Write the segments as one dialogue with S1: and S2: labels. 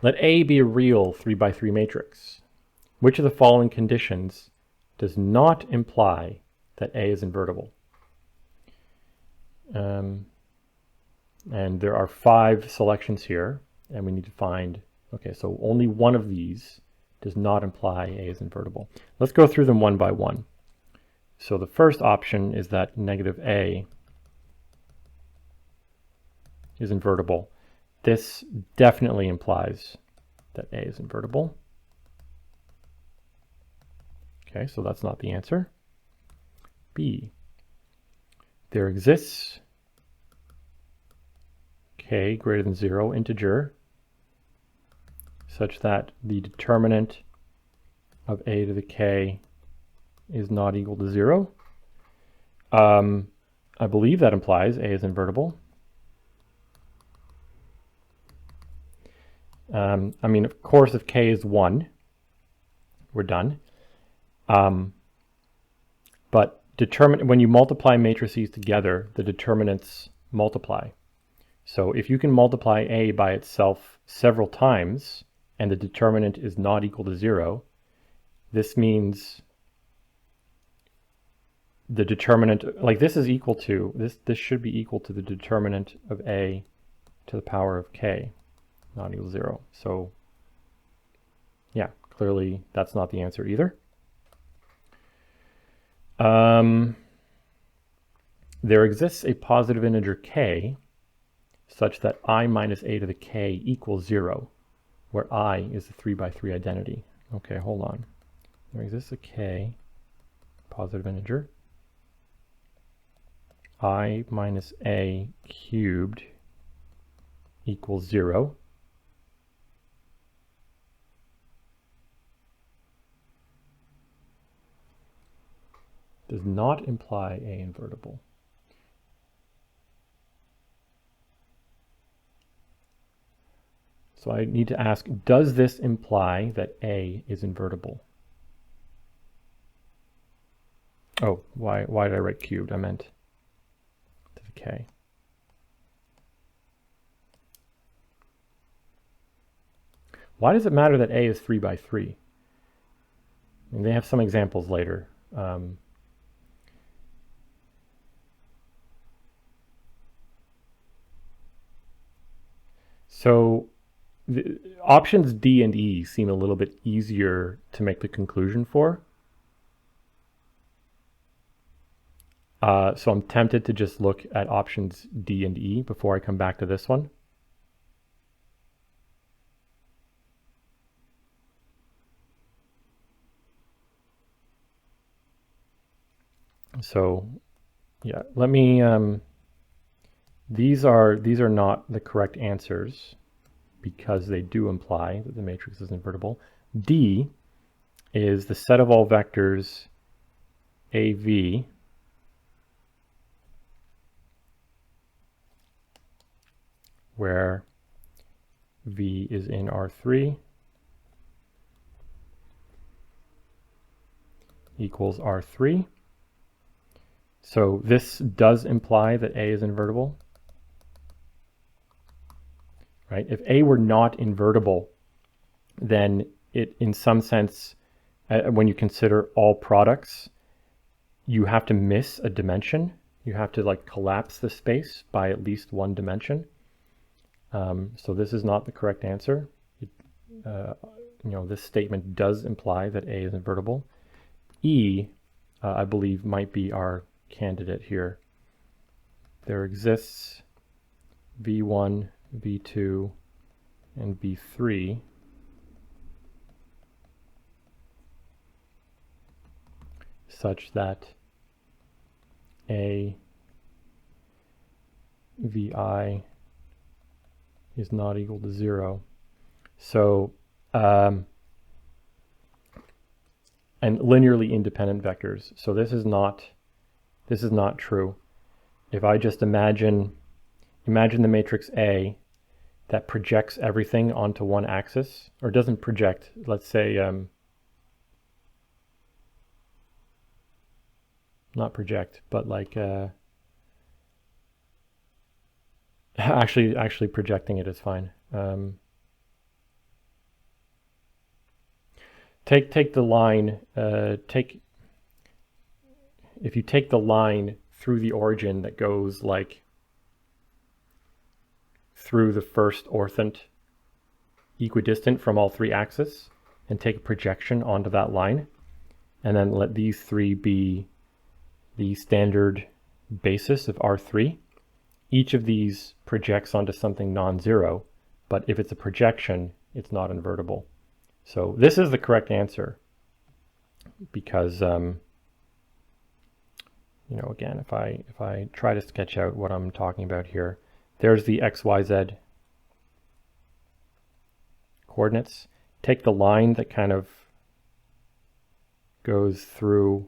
S1: Let A be a real 3 by 3 matrix. Which of the following conditions does not imply that A is invertible? And there are 5 selections here, and we need to find, okay, so only one of these does not imply A is invertible. Let's go through them one by one. So the first option is that negative A is invertible. This definitely implies that A is invertible. Okay, so that's not the answer. B, there exists k greater than 0 integer such that the determinant of a to the k is not equal to 0. I believe that implies A is invertible. I mean, of course, if k is 1, we're done. But when you multiply matrices together, the determinants multiply. So if you can multiply A by itself several times and the determinant is not equal to 0, this means the determinant, like this is equal to, this should be equal to the determinant of A to the power of k, not equal to 0. So yeah, clearly that's not the answer either. There exists a positive integer k such that I minus a to the k equals 0, where I is the 3 by 3 identity. Okay, hold on. There exists a k, positive integer, I minus a cubed equals 0. Does not imply A invertible. So I need to ask, does this imply that A is invertible? Oh, why did I write cubed? I meant to the k. Why does it matter that A is 3 by 3? I mean, they have some examples later. So the options D and E seem a little bit easier to make the conclusion for. So I'm tempted to just look at options D and E before I come back to this one. So yeah, let me, these are not the correct answers because they do imply that the matrix is invertible. D is the set of all vectors AV where V is in R3 equals R3. So this does imply that A is invertible, right? If A were not invertible, then it, in some sense, when you consider all products, you have to miss a dimension. You have to like collapse the space by at least one dimension. So this is not the correct answer. This statement does imply that A is invertible. E, I believe, might be our candidate here. There exists V1, V2, and V3 such that A VI is not equal to 0. So, and linearly independent vectors. So this is not true. If I just imagine the matrix A that projects everything onto one axis, or doesn't project, let's say, not project, but like, actually projecting it is fine. Take the line, if you take the line through the origin that goes like through the first orthant equidistant from all three axes and take a projection onto that line, and then let these three be the standard basis of R3. Each of these projects onto something non-zero, but if it's a projection, it's not invertible. So this is the correct answer because, you know, again, if I try to sketch out what I'm talking about here, there's the x, y, z coordinates. Take the line that kind of goes through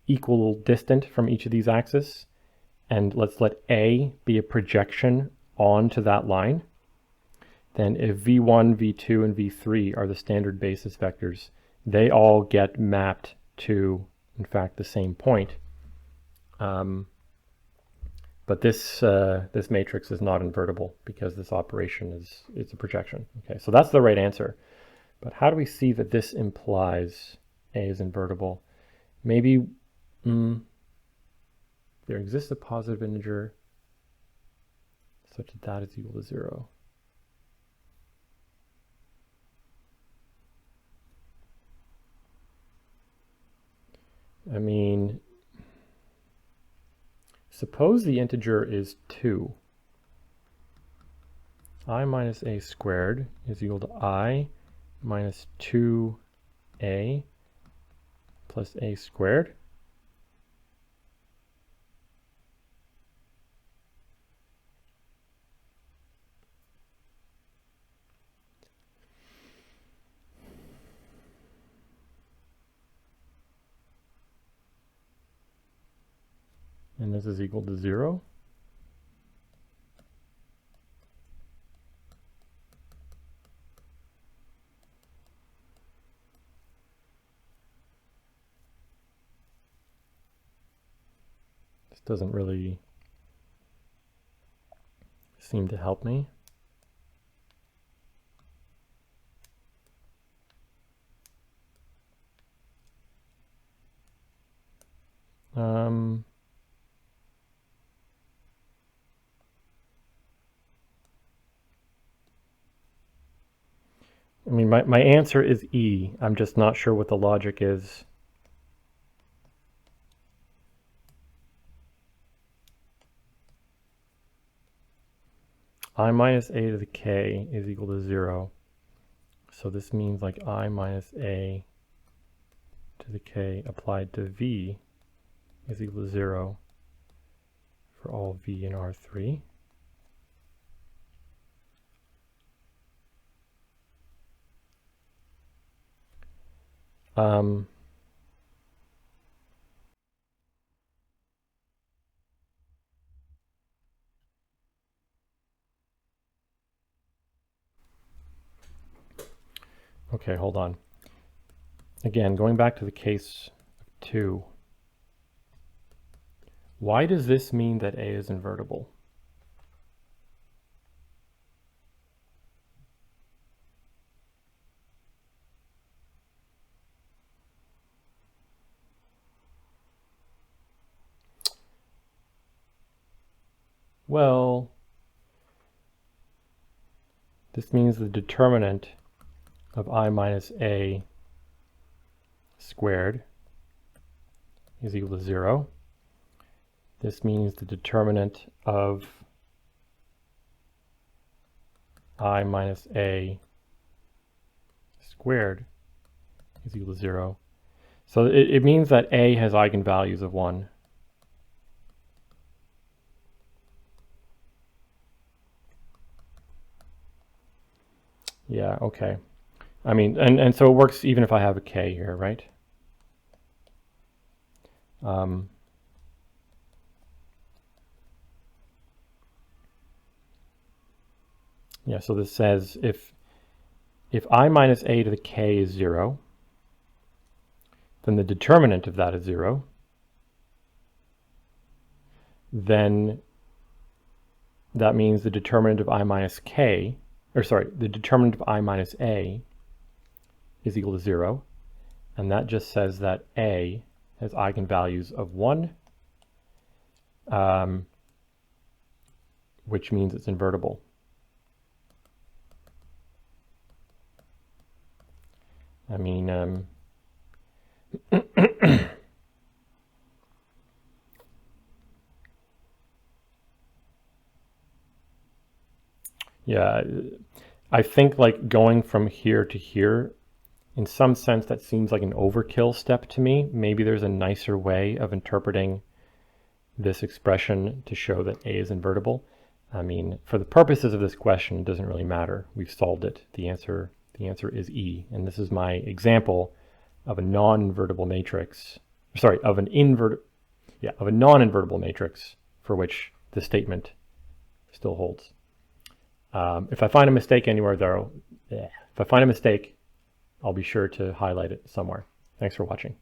S1: equal distant from each of these axes, and let's let A be a projection onto that line. Then if V1, V2, and V3 are the standard basis vectors, they all get mapped to, in fact, the same point. But this matrix is not invertible because this operation is a projection. Okay, so that's the right answer. But how do we see that this implies A is invertible? Maybe there exists a positive integer such that that is equal to 0. I mean, suppose the integer is 2. I minus a squared is equal to I minus 2a plus a squared. And this is equal to 0. This doesn't really seem to help me. I mean, my answer is E. I'm just not sure what the logic is. I minus a to the k is equal to 0. So this means like I minus a to the k applied to V is equal to 0 for all V in R3. Okay, hold on. Again, going back to the case of 2, why does this mean that A is invertible? Well, this means the determinant of I minus a squared is equal to 0. This means the determinant of I minus a squared is equal to 0. So it means that A has eigenvalues of 1. Yeah, okay. I mean, and so it works even if I have a k here, right? Yeah, so this says if I minus a to the k is 0, then the determinant of that is 0. Then that means the determinant of I minus k, or sorry, the determinant of I minus a is equal to 0, and that just says that A has eigenvalues of 1, which means it's invertible. I mean, yeah, I think like going from here to here, in some sense that seems like an overkill step to me. Maybe there's a nicer way of interpreting this expression to show that A is invertible. I mean, for the purposes of this question, it doesn't really matter. We've solved it. The answer is E, and this is my example of a non-invertible matrix. Sorry, of a non-invertible matrix for which the statement still holds. If I find a mistake anywhere, though, I'll be sure to highlight it somewhere. Thanks for watching.